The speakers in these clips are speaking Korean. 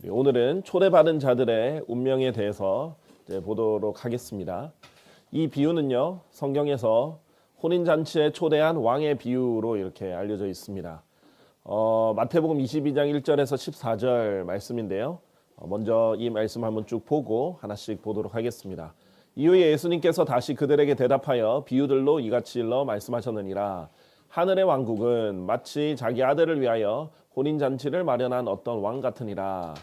오늘은 초대받은 자들의 운명에 대해서 보도록 하겠습니다. 이 비유는요, 성경에서 혼인잔치에 초대한 왕의 비유로 이렇게 알려져 있습니다. 마태복음 22장 1절에서 14절 말씀인데요. 먼저 이 말씀 한번 쭉 보고 하나씩 보도록 하겠습니다. 이후에 예수님께서 다시 그들에게 대답하여 비유들로 이같이 일러 말씀하셨느니라. 하늘의 왕국은 마치 자기 아들을 위하여 혼인잔치를 마련한 어떤 왕 같으니라.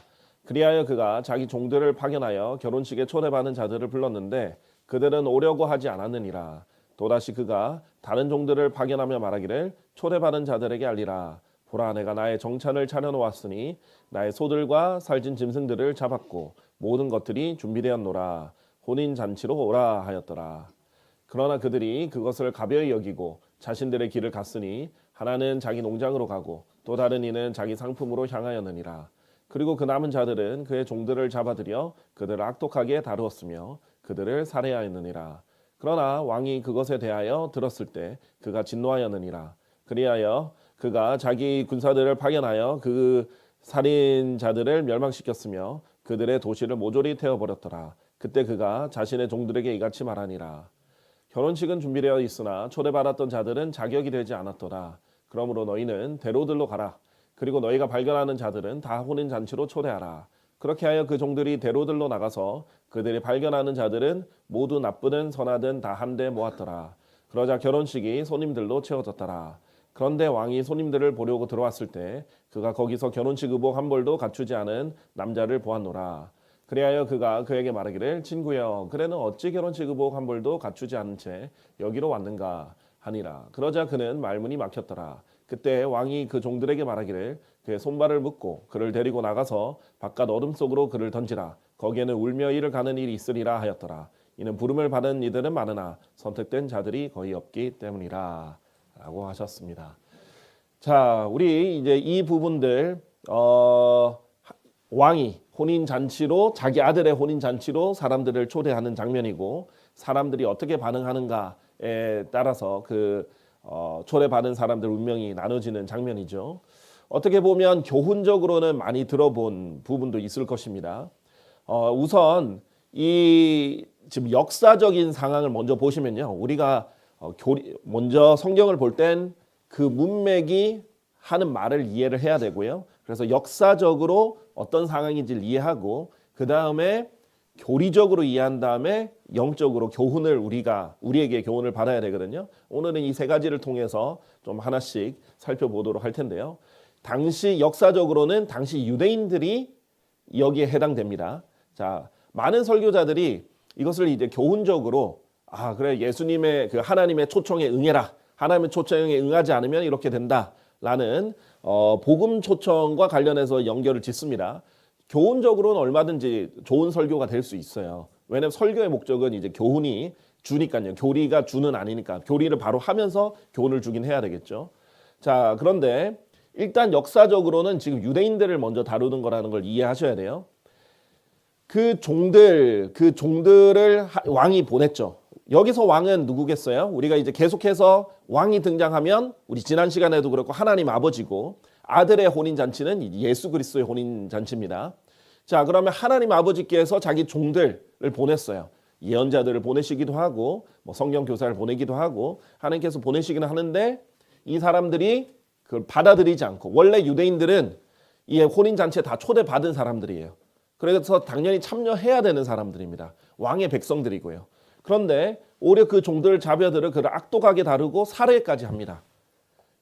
그리하여 그가 자기 종들을 파견하여 결혼식에 초대받은 자들을 불렀는데 그들은 오려고 하지 않았느니라. 또다시 그가 다른 종들을 파견하며 말하기를 초대받은 자들에게 알리라. 보라, 내가 나의 정찬을 차려놓았으니 나의 소들과 살진 짐승들을 잡았고 모든 것들이 준비되었노라. 혼인잔치로 오라 하였더라. 그러나 그들이 그것을 가벼이 여기고 자신들의 길을 갔으니 하나는 자기 농장으로 가고 또 다른 이는 자기 상품으로 향하였느니라. 그리고 그 남은 자들은 그의 종들을 잡아들여 그들을 악독하게 다루었으며 그들을 살해하였느니라. 그러나 왕이 그것에 대하여 들었을 때 그가 진노하였느니라. 그리하여 그가 자기 군사들을 파견하여 그 살인자들을 멸망시켰으며 그들의 도시를 모조리 태워버렸더라. 그때 그가 자신의 종들에게 이같이 말하니라. 결혼식은 준비되어 있으나 초대받았던 자들은 자격이 되지 않았더라. 그러므로 너희는 대로들로 가라. 그리고 너희가 발견하는 자들은 다 혼인잔치로 초대하라. 그렇게 하여 그 종들이 대로들로 나가서 그들이 발견하는 자들은 모두 나쁘든 선하든 다 한데 모았더라. 그러자 결혼식이 손님들로 채워졌더라. 그런데 왕이 손님들을 보려고 들어왔을 때 그가 거기서 결혼식 의복 한 벌도 갖추지 않은 남자를 보았노라. 그리하여 그가 그에게 말하기를 친구여, 그래는 어찌 결혼식 의복 한 벌도 갖추지 않은 채 여기로 왔는가 하니라. 그러자 그는 말문이 막혔더라. 그때 왕이 그 종들에게 말하기를 그의 손발을 묶고 그를 데리고 나가서 바깥 어둠 속으로 그를 던지라. 거기에는 울며 이를 가는 일이 있으리라 하였더라. 이는 부름을 받은 이들은 많으나 선택된 자들이 거의 없기 때문이라 라고 하셨습니다. 자, 우리 이제 이 부분들 왕이 혼인잔치로 자기 아들의 혼인잔치로 사람들을 초대하는 장면이고 사람들이 어떻게 반응하는가에 따라서 그 초대받은 사람들 운명이 나눠지는 장면이죠. 어떻게 보면 교훈적으로는 많이 들어본 부분도 있을 것입니다. 우선 이 지금 역사적인 상황을 먼저 보시면요, 우리가 먼저 성경을 볼 땐 그 문맥이 하는 말을 이해를 해야 되고요. 그래서 역사적으로 어떤 상황인지를 이해하고 그 다음에 교리적으로 이해한 다음에 영적으로 교훈을 우리에게 교훈을 받아야 되거든요. 오늘은 이 세 가지를 통해서 좀 하나씩 살펴보도록 할 텐데요. 당시 역사적으로는 당시 유대인들이 여기에 해당됩니다. 자, 많은 설교자들이 이것을 이제 교훈적으로 그래, 예수님의 그 하나님의 초청에 응해라. 하나님의 초청에 응하지 않으면 이렇게 된다라는 복음 초청과 관련해서 연결을 짓습니다. 교훈적으로는 얼마든지 좋은 설교가 될 수 있어요. 왜냐하면 설교의 목적은 이제 교훈이 주니까요. 교리가 주는 아니니까 교리를 바로 하면서 교훈을 주긴 해야 되겠죠. 자, 그런데 일단 역사적으로는 지금 유대인들을 먼저 다루는 거라는 걸 이해하셔야 돼요. 그 종들을 왕이 보냈죠. 여기서 왕은 누구겠어요? 우리가 이제 계속해서 왕이 등장하면 우리 지난 시간에도 그렇고 하나님 아버지고 아들의 혼인잔치는 예수 그리스도의 혼인잔치입니다. 자, 그러면 하나님 아버지께서 자기 종들을 보냈어요. 예언자들을 보내시기도 하고 성경 교사를 보내기도 하고 하나님께서 보내시기는 하는데 이 사람들이 그걸 받아들이지 않고, 원래 유대인들은 이 혼인잔치에 다 초대받은 사람들이에요. 그래서 당연히 참여해야 되는 사람들입니다. 왕의 백성들이고요. 그런데 오히려 그 종들을 잡아들여 그를 악독하게 다루고 살해까지 합니다.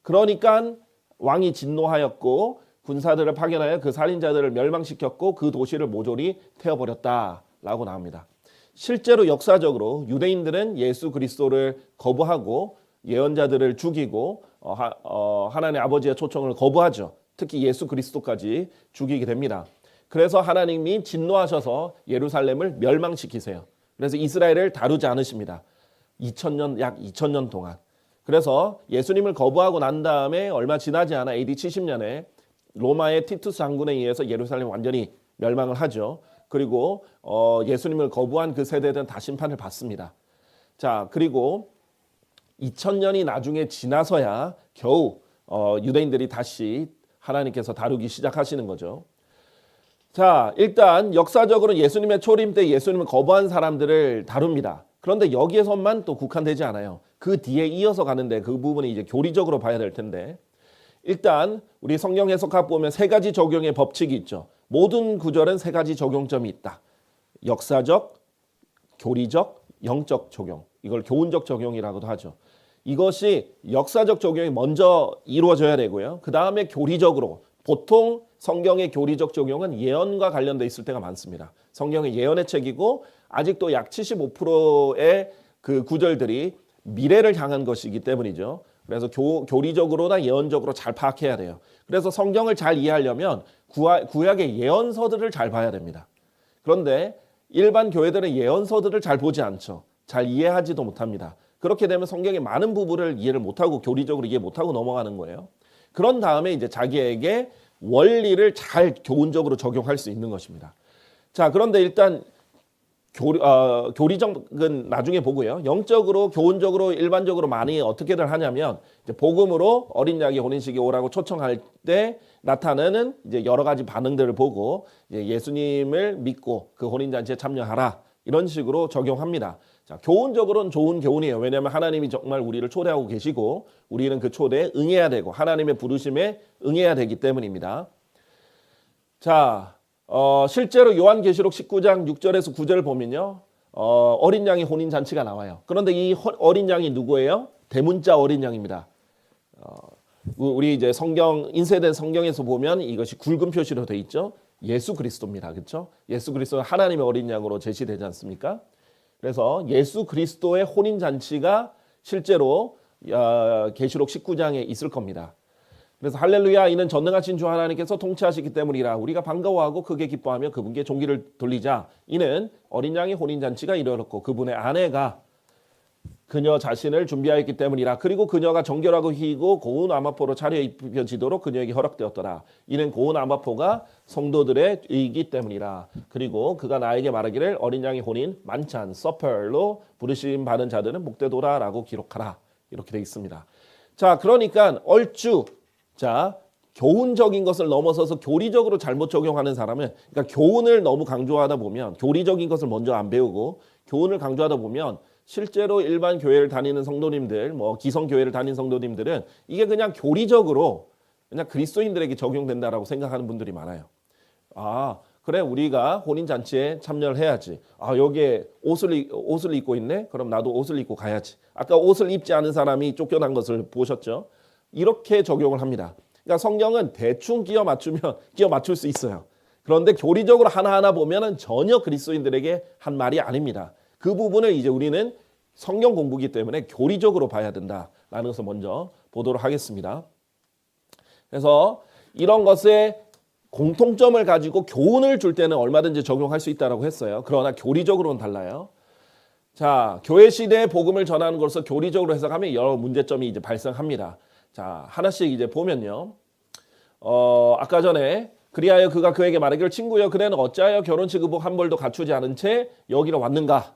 그러니까 왕이 진노하였고 군사들을 파견하여 그 살인자들을 멸망시켰고 그 도시를 모조리 태워버렸다라고 나옵니다. 실제로 역사적으로 유대인들은 예수 그리스도를 거부하고 예언자들을 죽이고 하나님 아버지의 초청을 거부하죠. 특히 예수 그리스도까지 죽이게 됩니다. 그래서 하나님이 진노하셔서 예루살렘을 멸망시키세요. 그래서 이스라엘을 다루지 않으십니다. 약 2000년 동안. 그래서 예수님을 거부하고 난 다음에 얼마 지나지 않아 AD 70년에 로마의 티투스 장군에 의해서 예루살렘 완전히 멸망을 하죠. 그리고 예수님을 거부한 그 세대들은 다 심판을 받습니다. 자, 그리고 2000년이 나중에 지나서야 겨우 유대인들이 다시 하나님께서 다루기 시작하시는 거죠. 자, 일단 역사적으로 예수님의 초림 때 예수님을 거부한 사람들을 다룹니다. 그런데 여기에서만 또 국한되지 않아요. 그 뒤에 이어서 가는데 그 부분이 이제 교리적으로 봐야 될 텐데, 일단 우리 성경 해석학 보면 세 가지 적용의 법칙이 있죠. 모든 구절은 세 가지 적용점이 있다. 역사적, 교리적, 영적 적용. 이걸 교훈적 적용이라고도 하죠. 이것이 역사적 적용이 먼저 이루어져야 되고요. 그 다음에 교리적으로, 보통 성경의 교리적 적용은 예언과 관련돼 있을 때가 많습니다. 성경의 예언의 책이고 아직도 약 75%의 그 구절들이 미래를 향한 것이기 때문이죠. 그래서 교리적으로나 예언적으로 잘 파악해야 돼요. 그래서 성경을 잘 이해하려면 구약의 예언서들을 잘 봐야 됩니다. 그런데 일반 교회들은 예언서들을 잘 보지 않죠. 잘 이해하지도 못합니다. 그렇게 되면 성경의 많은 부분을 이해를 못하고 교리적으로 이해 못하고 넘어가는 거예요. 그런 다음에 이제 자기에게 원리를 잘 교훈적으로 적용할 수 있는 것입니다. 자, 그런데 일단 교리적은 나중에 보고요. 영적으로, 교훈적으로, 일반적으로 많이 어떻게들 하냐면 이제 복음으로 어린 양의 혼인식이 오라고 초청할 때 나타나는 이제 여러 가지 반응들을 보고 이제 예수님을 믿고 그 혼인잔치에 참여하라, 이런 식으로 적용합니다. 자, 교훈적으로는 좋은 교훈이에요. 왜냐하면 하나님이 정말 우리를 초대하고 계시고 우리는 그 초대에 응해야 되고 하나님의 부르심에 응해야 되기 때문입니다. 자, 실제로 요한계시록 19장 6절에서 9절을 보면요, 어린 양의 혼인 잔치가 나와요. 그런데 이 어린 양이 누구예요? 대문자 어린 양입니다. 우리 이제 성경, 인쇄된 성경에서 보면 이것이 굵은 표시로 돼 있죠. 예수 그리스도입니다. 그렇죠? 예수 그리스도는 하나님의 어린 양으로 제시되지 않습니까? 그래서 예수 그리스도의 혼인 잔치가 실제로 계시록 19장에 있을 겁니다. 그래서 할렐루야, 이는 전능하신 주 하나님께서 통치하시기 때문이라. 우리가 반가워하고 크게 기뻐하며 그분께 종기를 돌리자. 이는 어린 양의 혼인 잔치가 이르렀고 그분의 아내가 그녀 자신을 준비하였기 때문이라. 그리고 그녀가 정결하고 희고 고운 아마포로 차려입혀지도록 그녀에게 허락되었더라. 이는 고운 아마포가 성도들의 의이기 때문이라. 그리고 그가 나에게 말하기를 어린 양의 혼인 만찬 서퍼로 부르심 받은 자들은 복되도라라고 기록하라. 이렇게 되어 있습니다. 자, 그러니까 얼추, 자, 교훈적인 것을 넘어서서 교리적으로 잘못 적용하는 사람은, 그러니까 교훈을 너무 강조하다 보면, 교리적인 것을 먼저 안 배우고 교훈을 강조하다 보면 실제로 일반 교회를 다니는 성도님들, 뭐 기성교회를 다니는 성도님들은 이게 그냥 교리적으로 그냥 그리스도인들에게 적용된다라고 생각하는 분들이 많아요. 아, 그래, 우리가 혼인잔치에 참여를 해야지. 아, 여기에 옷을 입고 있네? 그럼 나도 옷을 입고 가야지. 아까 옷을 입지 않은 사람이 쫓겨난 것을 보셨죠? 이렇게 적용을 합니다. 그러니까 성경은 대충 끼워 맞출 수 있어요. 그런데 교리적으로 하나하나 보면은 전혀 그리스도인들에게 한 말이 아닙니다. 그 부분을 이제 우리는 성경 공부이기 때문에 교리적으로 봐야 된다라는 것을 먼저 보도록 하겠습니다. 그래서 이런 것에 공통점을 가지고 교훈을 줄 때는 얼마든지 적용할 수 있다고 했어요. 그러나 교리적으로는 달라요. 자, 교회 시대의 복음을 전하는 것을 교리적으로 해석하면 여러 문제점이 이제 발생합니다. 자, 하나씩 이제 보면요. 아까 전에 그리하여 그가 그에게 말하기를 친구여 그대는 어찌하여 결혼식 의복 한 벌도 갖추지 않은 채 여기로 왔는가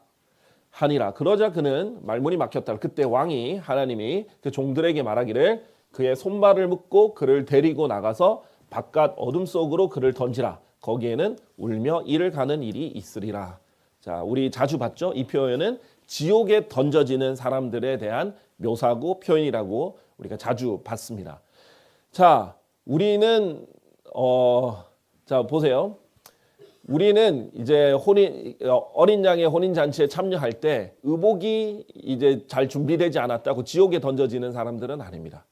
하니라. 그러자 그는 말문이 막혔다. 그때 왕이, 하나님이 그 종들에게 말하기를 그의 손발을 묶고 그를 데리고 나가서 바깥 어둠 속으로 그를 던지라. 거기에는 울며 이를 가는 일이 있으리라. 자, 우리 자주 봤죠? 이 표현은 지옥에 던져지는 사람들에 대한 묘사고 표현이라고 우리가 자주 봤습니다. 자, 우리는 자, 보세요. 우리는 이제 어린 양의 혼인 잔치에 참여할 때 의복이 이제 잘 준비되지 않았다고 지옥에 던져지는 사람들은 아닙니다.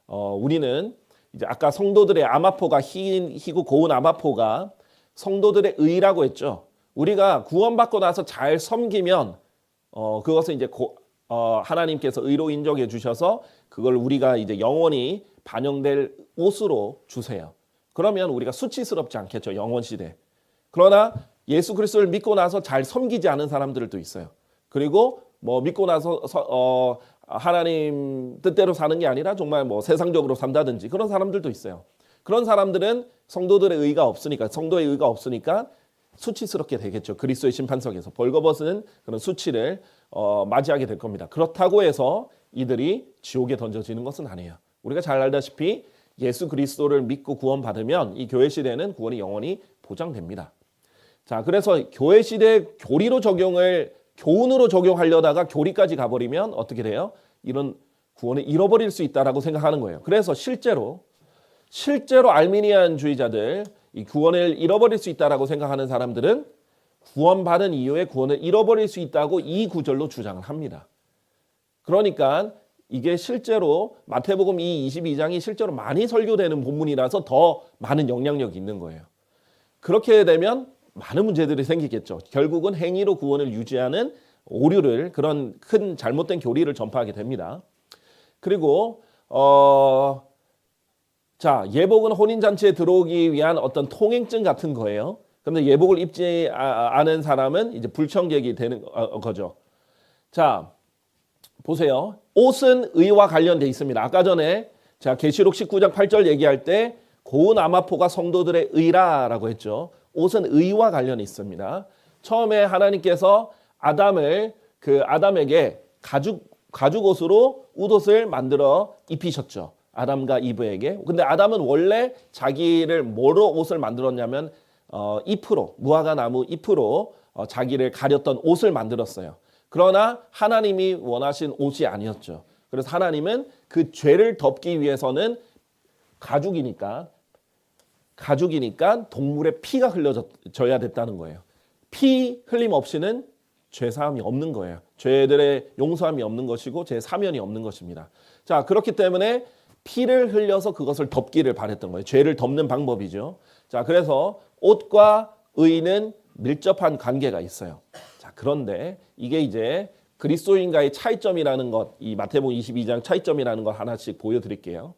우리는 이제 아까 성도들의 아마포가 희고 고운 아마포가 성도들의 의라고 했죠. 우리가 구원받고 나서 잘 섬기면 그것을 이제 하나님께서 의로 인정해 주셔서 그걸 우리가 이제 영원히 반영될 옷으로 주세요. 그러면 우리가 수치스럽지 않겠죠, 영원 시대. 그러나 예수 그리스도를 믿고 나서 잘 섬기지 않은 사람들도 있어요. 그리고 뭐 믿고 나서 하나님 뜻대로 사는 게 아니라 정말 뭐 세상적으로 산다든지 그런 사람들도 있어요. 그런 사람들은 성도들의 의가 없으니까, 성도의 의가 없으니까 수치스럽게 되겠죠. 그리스도의 심판석에서 벌거벗은 그런 수치를 맞이하게 될 겁니다. 그렇다고 해서 이들이 지옥에 던져지는 것은 아니에요. 우리가 잘 알다시피 예수 그리스도를 믿고 구원받으면 이 교회 시대는 구원이 영원히 보장됩니다. 자, 그래서 교회 시대 교리로 적용을 교훈으로 적용하려다가 교리까지 가버리면 어떻게 돼요? 이런 구원을 잃어버릴 수 있다라고 생각하는 거예요. 그래서 실제로 알미니안주의자들, 이 구원을 잃어버릴 수 있다라고 생각하는 사람들은 구원받은 이후에 구원을 잃어버릴 수 있다고 이 구절로 주장을 합니다. 그러니까 이게 실제로 마태복음 이 22장이 실제로 많이 설교되는 본문이라서 더 많은 영향력이 있는 거예요. 그렇게 되면 많은 문제들이 생기겠죠. 결국은 행위로 구원을 유지하는 오류를, 그런 큰 잘못된 교리를 전파하게 됩니다. 그리고 자, 예복은 혼인잔치에 들어오기 위한 어떤 통행증 같은 거예요. 그런데 예복을 입지 않은 사람은 이제 불청객이 되는 거죠. 자, 보세요. 옷은 의와 관련돼 있습니다. 아까 전에 자, 계시록 19장 8절 얘기할 때 고운 아마포가 성도들의 의라라고 했죠. 옷은 의와 관련이 있습니다. 처음에 하나님께서 아담에게 가죽 옷으로 웃옷을 만들어 입히셨죠. 아담과 이브에게. 근데 아담은 원래 자기를 뭐로 옷을 만들었냐면 잎으로, 무화과 나무 잎으로 자기를 가렸던 옷을 만들었어요. 그러나 하나님이 원하신 옷이 아니었죠. 그래서 하나님은 그 죄를 덮기 위해서는 가죽이니까 동물의 피가 흘려져야 됐다는 거예요. 피 흘림 없이는 죄사함이 없는 거예요. 죄들의 용서함이 없는 것이고 죄 사면이 없는 것입니다. 자, 그렇기 때문에 피를 흘려서 그것을 덮기를 바랬던 거예요. 죄를 덮는 방법이죠. 자, 그래서 옷과 의는 밀접한 관계가 있어요. 자, 그런데 이게 이제 그리스도인과의 차이점이라는 것, 이 마태복음 22장 차이점이라는 것 하나씩 보여드릴게요.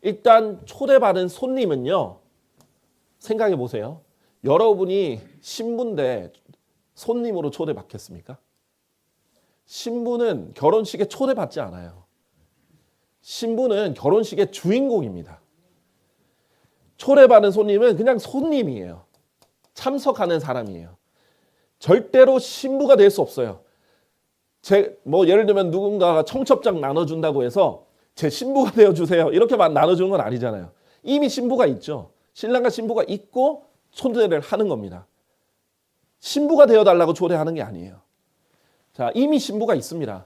일단 초대받은 손님은요, 생각해 보세요. 여러분이 신부인데 손님으로 초대받겠습니까? 신부는 결혼식에 초대받지 않아요. 신부는 결혼식의 주인공입니다. 초대받은 손님은 그냥 손님이에요. 참석하는 사람이에요. 절대로 신부가 될 수 없어요. 예를 들면 누군가가 청첩장 나눠준다고 해서 제 신부가 되어주세요, 이렇게만 나눠주는 건 아니잖아요. 이미 신부가 있죠. 신랑과 신부가 있고 초대를 하는 겁니다. 신부가 되어달라고 초대하는 게 아니에요. 자, 이미 신부가 있습니다.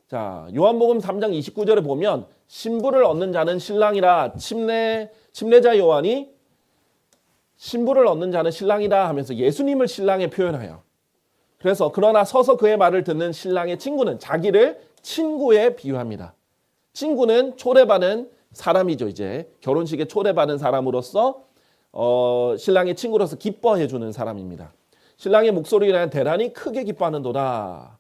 자, 요한복음 3장 29절에 보면 신부를 얻는 자는 신랑이라, 침례자 요한이 신부를 얻는 자는 신랑이다 하면서 예수님을 신랑에 표현해요. 그래서 그러나 서서 그의 말을 듣는 신랑의 친구는 자기를 친구에 비유합니다. 친구는 초대받은 사람이죠. 이제 결혼식에 초대받은 사람으로서 신랑의 친구로서 기뻐해 주는 사람입니다. 신랑의 목소리를 대단히 크게 기뻐하는도다.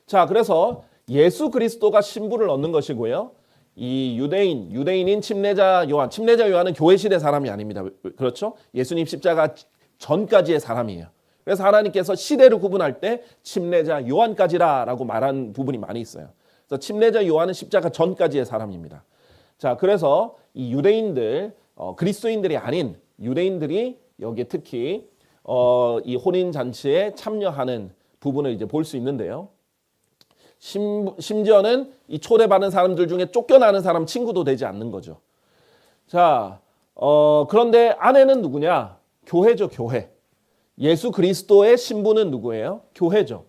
자, 그래서 예수 그리스도가 신부를 얻는 것이고요. 이 유대인인 침례자 요한은 교회 시대 사람이 아닙니다. 그렇죠? 예수님 십자가 전까지의 사람이에요. 그래서 하나님께서 시대를 구분할 때 침례자 요한까지라라고 말한 부분이 많이 있어요. 그래서 침례자 요한은 십자가 전까지의 사람입니다. 자, 그래서 이 유대인들, 그리스도인들이 아닌 유대인들이 여기에 특히 이 혼인 잔치에 참여하는 부분을 이제 볼 수 있는데요. 심지어는 이 초대받은 사람들 중에 쫓겨나는 사람 친구도 되지 않는 거죠. 자, 그런데 아내는 누구냐? 교회죠, 교회. 예수 그리스도의 신부는 누구예요? 교회죠.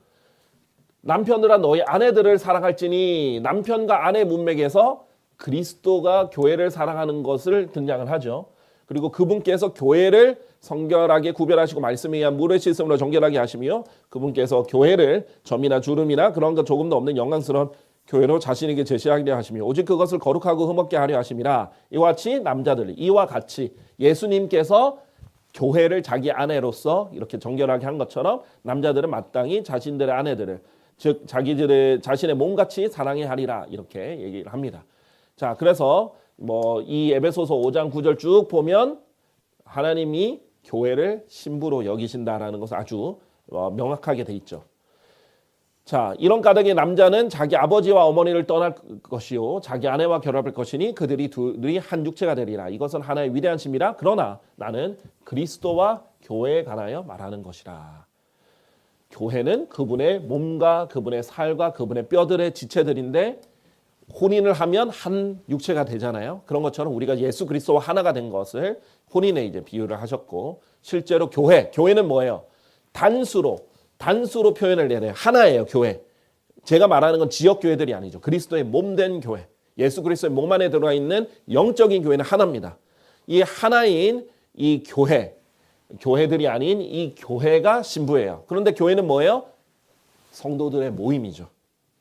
남편들아 너희 아내들을 사랑할지니, 남편과 아내 문맥에서 그리스도가 교회를 사랑하는 것을 등장을 하죠. 그리고 그분께서 교회를 성결하게 구별하시고 말씀에 의한 물의 씻음으로 정결하게 하시며, 그분께서 교회를 점이나 주름이나 그런 것 조금도 없는 영광스러운 교회로 자신에게 제시하게 하시며 오직 그것을 거룩하고 흠없게 하려 하심이라. 이와 같이 남자들, 이와 같이 예수님께서 교회를 자기 아내로서 이렇게 정결하게 한 것처럼 남자들은 마땅히 자신들의 아내들을, 즉 자신의 몸같이 사랑해야 하리라, 이렇게 얘기를 합니다. 자, 그래서 이 에베소서 5장 9절 쭉 보면 하나님이 교회를 신부로 여기신다라는 것을 아주 명확하게 돼 있죠. 자, 이런 까닭에 남자는 자기 아버지와 어머니를 떠날 것이요 자기 아내와 결합할 것이니 그들이 둘이 한 육체가 되리라. 이것은 하나의 위대한 심이라. 그러나 나는 그리스도와 교회에 관하여 말하는 것이라. 교회는 그분의 몸과 그분의 살과 그분의 뼈들의 지체들인데 혼인을 하면 한 육체가 되잖아요. 그런 것처럼 우리가 예수 그리스도와 하나가 된 것을 혼인에 이제 비유를 하셨고, 실제로 교회는 뭐예요? 단수로 표현을 해야 돼요. 하나예요, 교회. 제가 말하는 건 지역 교회들이 아니죠. 그리스도의 몸된 교회. 예수 그리스도의 몸 안에 들어가 있는 영적인 교회는 하나입니다. 이 하나인 이 교회들이 아닌 이 교회가 신부예요. 그런데 교회는 뭐예요? 성도들의 모임이죠.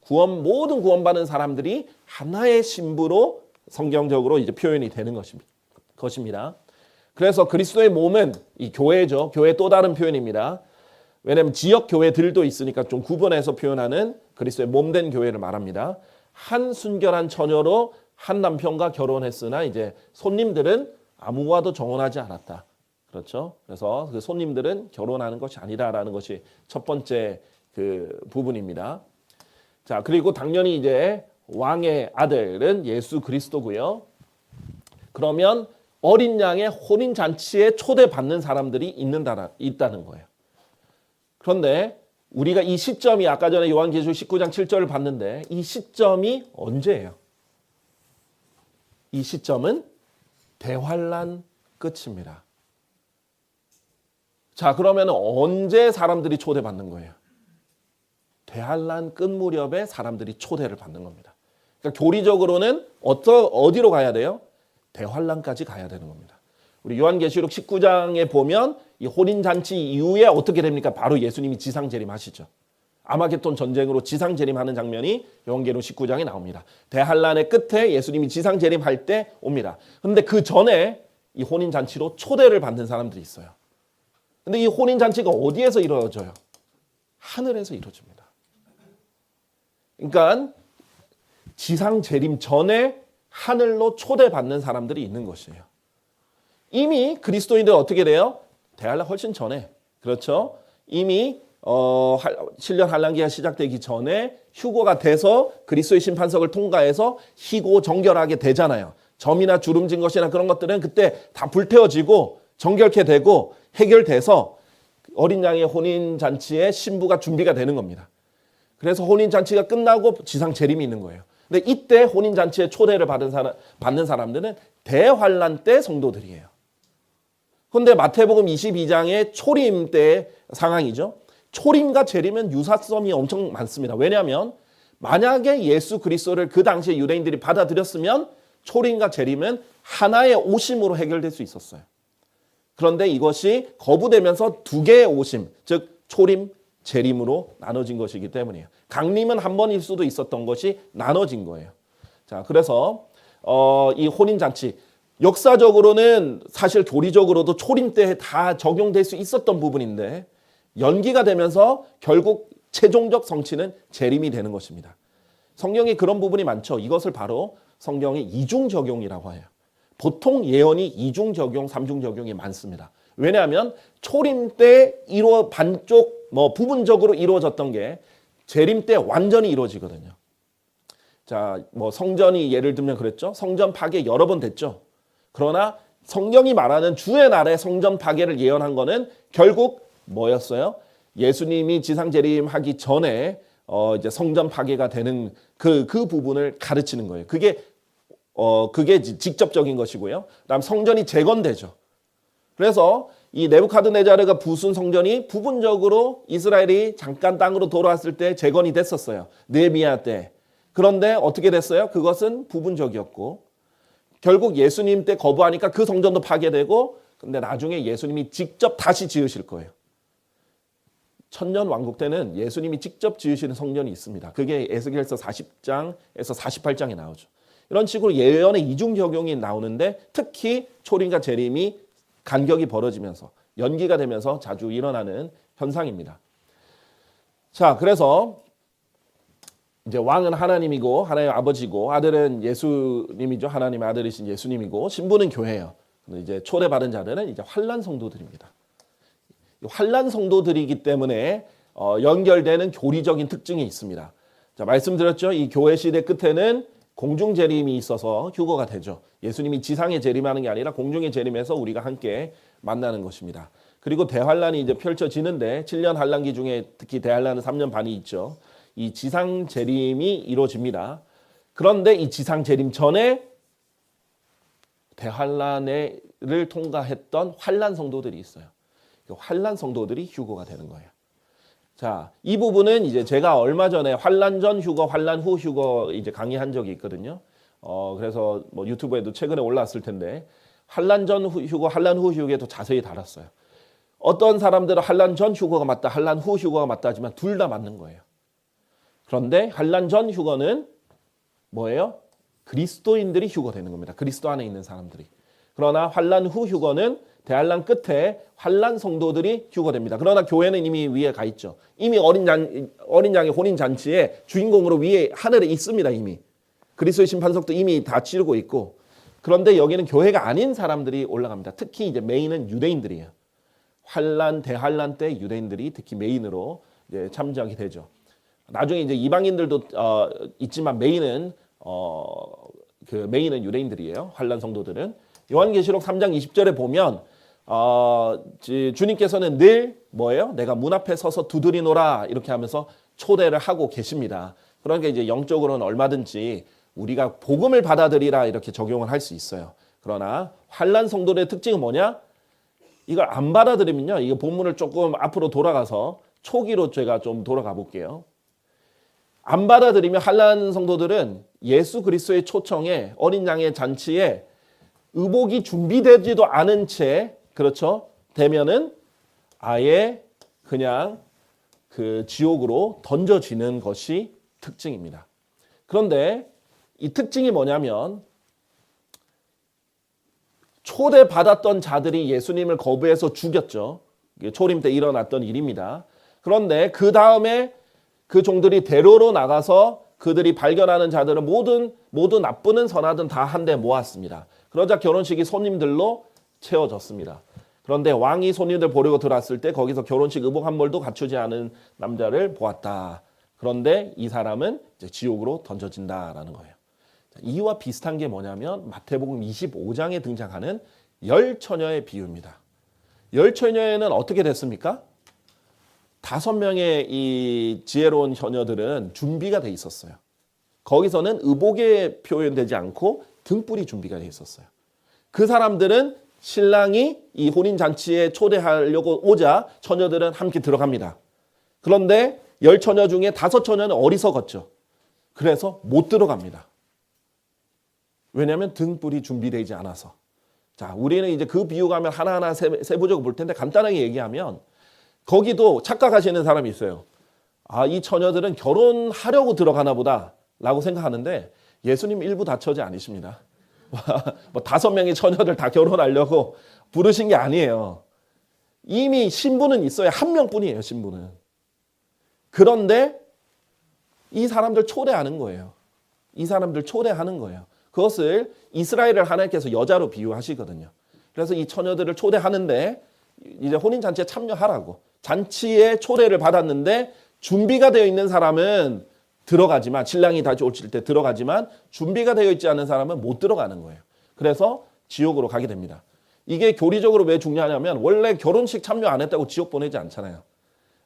모든 구원받은 사람들이 하나의 신부로 성경적으로 이제 표현이 되는 것입니다. 그래서 그리스도의 몸은 이 교회죠. 교회의 또 다른 표현입니다. 왜냐하면 지역 교회들도 있으니까 좀 구분해서 표현하는 그리스도의 몸된 교회를 말합니다. 한 순결한 처녀로 한 남편과 결혼했으나 이제 손님들은 아무와도 정혼하지 않았다. 그렇죠? 그래서 그 손님들은 결혼하는 것이 아니다라는 것이 첫 번째 그 부분입니다. 자, 그리고 당연히 이제 왕의 아들은 예수 그리스도고요. 그러면 어린 양의 혼인 잔치에 초대받는 사람들이 있다는 거예요. 그런데 우리가 이 시점이 아까 전에 요한계시록 19장 7절을 봤는데 이 시점이 언제예요? 이 시점은 대환란 끝입니다. 자, 그러면 언제 사람들이 초대받는 거예요? 대환란 끝 무렵에 사람들이 초대를 받는 겁니다. 그러니까 교리적으로는 어디로 가야 돼요? 대환란까지 가야 되는 겁니다. 우리 요한계시록 19장에 보면 이 혼인잔치 이후에 어떻게 됩니까? 바로 예수님이 지상재림하시죠. 아마겟돈 전쟁으로 지상재림하는 장면이 요한계시록 19장에 나옵니다. 대환란의 끝에 예수님이 지상재림할 때 옵니다. 그런데 그 전에 이 혼인잔치로 초대를 받는 사람들이 있어요. 근데 이 혼인잔치가 어디에서 이루어져요? 하늘에서 이루어집니다. 그러니까 지상 재림 전에 하늘로 초대받는 사람들이 있는 것이에요. 이미 그리스도인들 어떻게 돼요? 대환란 훨씬 전에, 그렇죠? 이미 7년 환란기가 시작되기 전에 휴거가 돼서 그리스도의 심판석을 통과해서 희고 정결하게 되잖아요. 점이나 주름진 것이나 그런 것들은 그때 다 불태워지고 정결케 되고 해결돼서 어린 양의 혼인잔치에 신부가 준비가 되는 겁니다. 그래서 혼인잔치가 끝나고 지상 재림이 있는 거예요. 근데 이때 혼인잔치에 초대를 받는 사람들은 대환란 때 성도들이에요. 그런데 마태복음 22장의 초림 때 상황이죠. 초림과 재림은 유사성이 엄청 많습니다. 왜냐하면 만약에 예수 그리스도를 그 당시에 유대인들이 받아들였으면 초림과 재림은 하나의 오심으로 해결될 수 있었어요. 그런데 이것이 거부되면서 두 개의 오심, 즉 초림, 재림으로 나눠진 것이기 때문이에요. 강림은 한 번일 수도 있었던 것이 나눠진 거예요. 자, 그래서 이 혼인잔치 역사적으로는 사실 교리적으로도 초림 때 다 적용될 수 있었던 부분인데 연기가 되면서 결국 최종적 성취는 재림이 되는 것입니다. 성경에 그런 부분이 많죠. 이것을 바로 성경의 이중 적용이라고 해요. 보통 예언이 이중 적용, 삼중 적용이 많습니다. 왜냐하면 초림 때 부분적으로 이루어졌던 게 재림 때 완전히 이루어지거든요. 자, 성전이 예를 들면 그랬죠. 성전 파괴 여러 번 됐죠. 그러나 성경이 말하는 주의 날에 성전 파괴를 예언한 거는 결국 뭐였어요? 예수님이 지상 재림하기 전에 이제 성전 파괴가 되는 그 부분을 가르치는 거예요. 그게 직접적인 것이고요. 그다음 성전이 재건되죠. 그래서 이 네부카드네자르가 부순 성전이 부분적으로 이스라엘이 잠깐 땅으로 돌아왔을 때 재건이 됐었어요. 느헤미야 때. 그런데 어떻게 됐어요? 그것은 부분적이었고 결국 예수님 때 거부하니까 그 성전도 파괴되고 근데 나중에 예수님이 직접 다시 지으실 거예요. 천년 왕국 때는 예수님이 직접 지으시는 성전이 있습니다. 그게 에스겔서 40장에서 48장에 나오죠. 이런 식으로 예언의 이중 적용이 나오는데 특히 초림과 재림이 간격이 벌어지면서 연기가 되면서 자주 일어나는 현상입니다. 자, 그래서 이제 왕은 하나님이고 하나님의 아버지고 아들은 예수님이죠. 하나님의 아들이신 예수님이고 신부는 교회예요. 근데 이제 초대받은 자들은 이제 환란 성도들입니다. 환란 성도들이기 때문에 연결되는 교리적인 특징이 있습니다. 자, 말씀드렸죠. 이 교회 시대 끝에는 공중 재림이 있어서 휴거가 되죠. 예수님이 지상에 재림하는 게 아니라 공중에 재림해서 우리가 함께 만나는 것입니다. 그리고 대환란이 이제 펼쳐지는데 7년 환란기 중에 특히 대환란은 3년 반이 있죠. 이 지상 재림이 이루어집니다. 그런데 이 지상 재림 전에 대환란을 통과했던 환란 성도들이 있어요. 그 환란 성도들이 휴거가 되는 거예요. 자, 이 부분은 이제 제가 얼마 전에 환란 전 휴거, 환란 후 휴거 이제 강의한 적이 있거든요. 그래서 뭐 유튜브에도 최근에 올라왔을 텐데 환란 전 휴거, 환란 후 휴거에도 자세히 다뤘어요. 어떤 사람들은 환란 전 휴거가 맞다, 환란 후 휴거가 맞다 하지만 둘 다 맞는 거예요. 그런데 환란 전 휴거는 뭐예요? 그리스도인들이 휴거되는 겁니다. 그리스도 안에 있는 사람들이. 그러나 환란 후 휴거는 대환란 끝에 환란 성도들이 휴거됩니다. 그러나 교회는 이미 위에 가 있죠. 이미 어린 양의 혼인 잔치에 주인공으로 위에 하늘에 있습니다. 이미. 그리스도의 심판석도 이미 다 치르고 있고. 그런데 여기는 교회가 아닌 사람들이 올라갑니다. 특히 이제 메인은 유대인들이에요. 환란 대환란 때 유대인들이 특히 메인으로 이제 참여하게 되죠. 나중에 이제 이방인들도 있지만 메인은 메인은 유대인들이에요. 환란 성도들은. 요한계시록 3장 20절에 보면 주님께서는 늘 뭐예요? 내가 문 앞에 서서 두드리노라 이렇게 하면서 초대를 하고 계십니다. 그러니까 이제 영적으로는 얼마든지 우리가 복음을 받아들이라 이렇게 적용을 할 수 있어요. 그러나 환란 성도들의 특징은 뭐냐? 이걸 안 받아들이면요. 이거 본문을 조금 앞으로 돌아가서 초기로 제가 좀 돌아가 볼게요. 안 받아들이면 환란 성도들은 예수 그리스도의 초청에 어린 양의 잔치에 의복이 준비되지도 않은 채 그렇죠? 되면은 아예 그냥 그 지옥으로 던져지는 것이 특징입니다. 그런데 이 특징이 뭐냐면 초대받았던 자들이 예수님을 거부해서 죽였죠. 초림 때 일어났던 일입니다. 그런데 그 다음에 그 종들이 대로로 나가서 그들이 발견하는 자들은 모두 나쁘든 선하든 다 한데 모았습니다. 그러자 결혼식이 손님들로 채워졌습니다. 그런데 왕이 손님들 보려고 들어왔을 때 거기서 결혼식 의복 한 벌도 갖추지 않은 남자를 보았다. 그런데 이 사람은 이제 지옥으로 던져진다라는 거예요. 이와 비슷한 게 뭐냐면 마태복음 25장에 등장하는 열 처녀의 비유입니다. 열 처녀에는 어떻게 됐습니까? 5명의 이 지혜로운 처녀들은 준비가 돼 있었어요. 거기서는 의복에 표현되지 않고 등불이 준비가 돼 있었어요. 그 사람들은 신랑이 이 혼인잔치에 초대하려고 오자 처녀들은 함께 들어갑니다. 그런데 10처녀 중에 5처녀는 어리석었죠. 그래서 못 들어갑니다. 왜냐하면 등불이 준비되지 않아서. 자, 우리는 이제 그 비유 가면 하나하나 세부적으로 볼 텐데 간단하게 얘기하면 거기도 착각하시는 사람이 있어요. 이 처녀들은 결혼하려고 들어가나 보다 라고 생각하는데 예수님 일부 다 처제 아니십니다. 뭐 5명의 처녀들 다 결혼하려고 부르신 게 아니에요. 이미 신부는 있어야 1명뿐이에요. 신부는. 그런데 이 사람들 초대하는 거예요. 이 사람들 초대하는 거예요. 그것을 이스라엘을 하나님께서 여자로 비유하시거든요. 그래서 이 처녀들을 초대하는데 이제 혼인잔치에 참여하라고. 잔치에 초대를 받았는데 준비가 되어 있는 사람은 들어가지만 신랑이 다시 오실 때 들어가지만 준비가 되어 있지 않은 사람은 못 들어가는 거예요. 그래서 지옥으로 가게 됩니다. 이게 교리적으로 왜 중요하냐면 원래 결혼식 참여 안 했다고 지옥 보내지 않잖아요.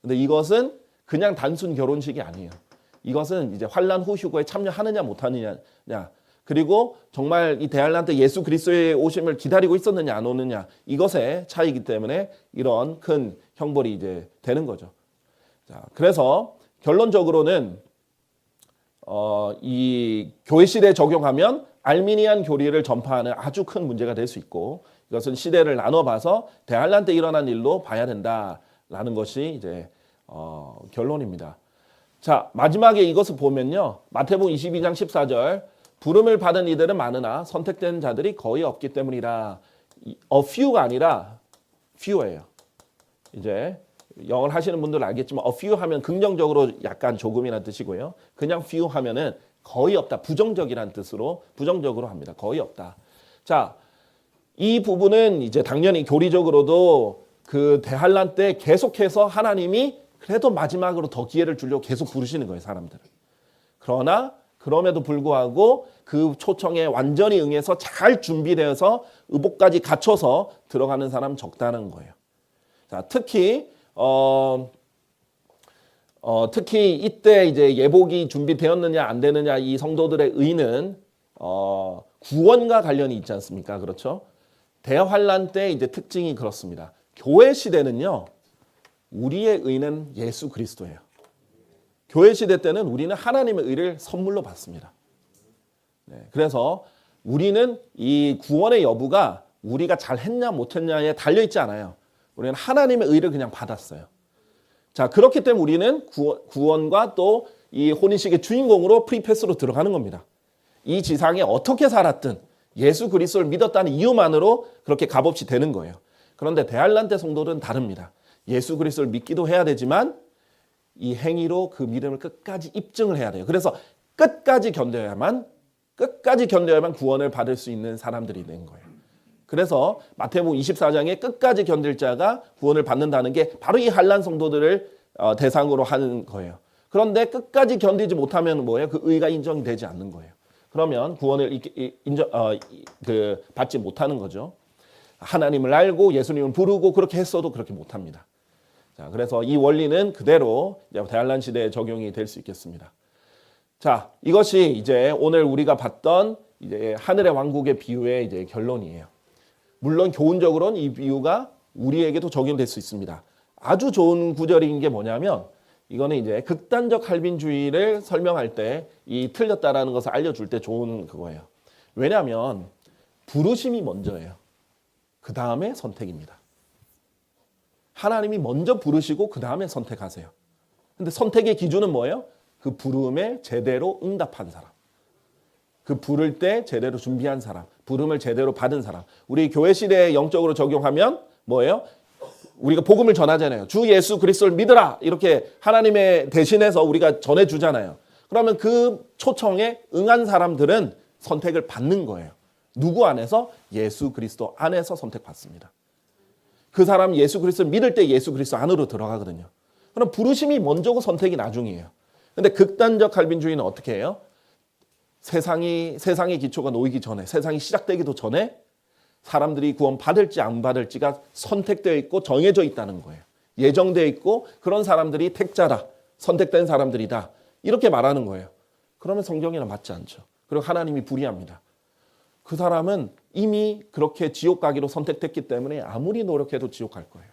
근데 이것은 그냥 단순 결혼식이 아니에요. 이것은 이제 환란 후 휴거에 참여하느냐 못하느냐 그리고 정말 이 대환란 때 예수 그리스도의 오심을 기다리고 있었느냐 안 오느냐 이것의 차이이기 때문에 이런 큰 형벌이 이제 되는 거죠. 자, 그래서 결론적으로는 이 교회 시대에 적용하면 알미니안 교리를 전파하는 아주 큰 문제가 될 수 있고 이것은 시대를 나눠봐서 대환란 때 일어난 일로 봐야 된다라는 것이 이제 결론입니다. 자, 마지막에 이것을 보면요. 마태복음 22장 14절 부름을 받은 이들은 많으나 선택된 자들이 거의 없기 때문이라. a few가 아니라 few예요. 이제 영어를 하시는 분들은 알겠지만 a few 하면 긍정적으로 약간 조금이라는 뜻이고요. 그냥 few 하면은 거의 없다. 부정적이라는 뜻으로 부정적으로 합니다. 거의 없다. 자, 이 부분은 이제 당연히 교리적으로도 그 대환란 때 계속해서 하나님이 그래도 마지막으로 더 기회를 주려고 계속 부르시는 거예요, 사람들을. 그러나 그럼에도 불구하고 그 초청에 완전히 응해서 잘 준비되어서 의복까지 갖춰서 들어가는 사람 적다는 거예요. 자, 특히 특히 이때 이제 예복이 준비되었느냐 안 되느냐 이 성도들의 의는 구원과 관련이 있지 않습니까? 그렇죠? 대환란 때 이제 특징이 그렇습니다. 교회 시대는요, 우리의 의는 예수 그리스도예요. 교회 시대 때는 우리는 하나님의 의를 선물로 받습니다. 네, 그래서 우리는 이 구원의 여부가 우리가 잘했냐 못했냐에 달려있지 않아요. 우리는 하나님의 의를 그냥 받았어요. 자, 그렇기 때문에 우리는 구원과 또 이 혼인식의 주인공으로 프리패스로 들어가는 겁니다. 이 지상에 어떻게 살았든 예수 그리스도를 믿었다는 이유만으로 그렇게 값없이 되는 거예요. 그런데 대환란 때 성도들은 다릅니다. 예수 그리스도를 믿기도 해야 되지만 이 행위로 그 믿음을 끝까지 입증을 해야 돼요. 그래서 끝까지 견뎌야만 구원을 받을 수 있는 사람들이 된 거예요. 그래서 마태복음 24장에 끝까지 견딜 자가 구원을 받는다는 게 바로 이 환란 성도들을 대상으로 하는 거예요. 그런데 끝까지 견디지 못하면 뭐예요? 그 의가 인정이 되지 않는 거예요. 그러면 구원을 받지 못하는 거죠. 하나님을 알고 예수님을 부르고 그렇게 했어도 그렇게 못합니다. 자, 그래서 이 원리는 그대로 대환란 시대에 적용이 될 수 있겠습니다. 자, 이것이 이제 오늘 우리가 봤던 이제 하늘의 왕국의 비유의 이제 결론이에요. 물론 교훈적으로는 이 비유가 우리에게도 적용될 수 있습니다. 아주 좋은 구절인 게 뭐냐면 이거는 이제 극단적 할빈주의를 설명할 때 이 틀렸다라는 것을 알려줄 때 좋은 그거예요. 왜냐하면 부르심이 먼저예요. 그 다음에 선택입니다. 하나님이 먼저 부르시고 그 다음에 선택하세요. 근데 선택의 기준은 뭐예요? 그 부름에 제대로 응답한 사람. 그 부를 때 제대로 준비한 사람. 부름을 제대로 받은 사람. 우리 교회 시대에 영적으로 적용하면 뭐예요? 우리가 복음을 전하잖아요. 주 예수 그리스도를 믿으라. 이렇게 하나님의 대신해서 우리가 전해주잖아요. 그러면 그 초청에 응한 사람들은 선택을 받는 거예요. 누구 안에서? 예수 그리스도 안에서 선택받습니다. 그 사람 예수 그리스도를 믿을 때 예수 그리스도 안으로 들어가거든요. 그럼 부르심이 먼저고 선택이 나중이에요. 근데 극단적 할빈주의는 어떻게 해요? 세상의 기초가 놓이기 전에, 세상이 시작되기도 전에 사람들이 구원 받을지 안 받을지가 선택되어 있고 정해져 있다는 거예요. 예정되어 있고 그런 사람들이 택자다, 선택된 사람들이다 이렇게 말하는 거예요. 그러면 성경이랑 맞지 않죠. 그리고 하나님이 불의합니다. 그 사람은 이미 그렇게 지옥 가기로 선택됐기 때문에 아무리 노력해도 지옥 갈 거예요.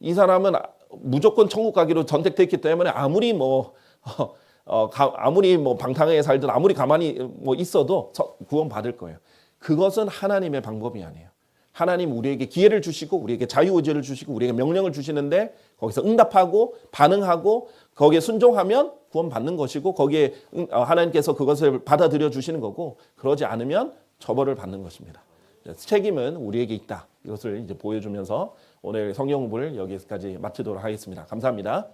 이 사람은 무조건 천국 가기로 선택됐기 때문에 아무리 방탕하게 살든 아무리 가만히 있어도 구원 받을 거예요. 그것은 하나님의 방법이 아니에요. 하나님 우리에게 기회를 주시고 우리에게 자유의지를 주시고 우리에게 명령을 주시는데 거기서 응답하고 반응하고 거기에 순종하면 구원 받는 것이고 거기에 하나님께서 그것을 받아들여 주시는 거고 그러지 않으면 처벌을 받는 것입니다. 책임은 우리에게 있다. 이것을 이제 보여주면서 오늘 성경 공부를 여기까지 마치도록 하겠습니다. 감사합니다.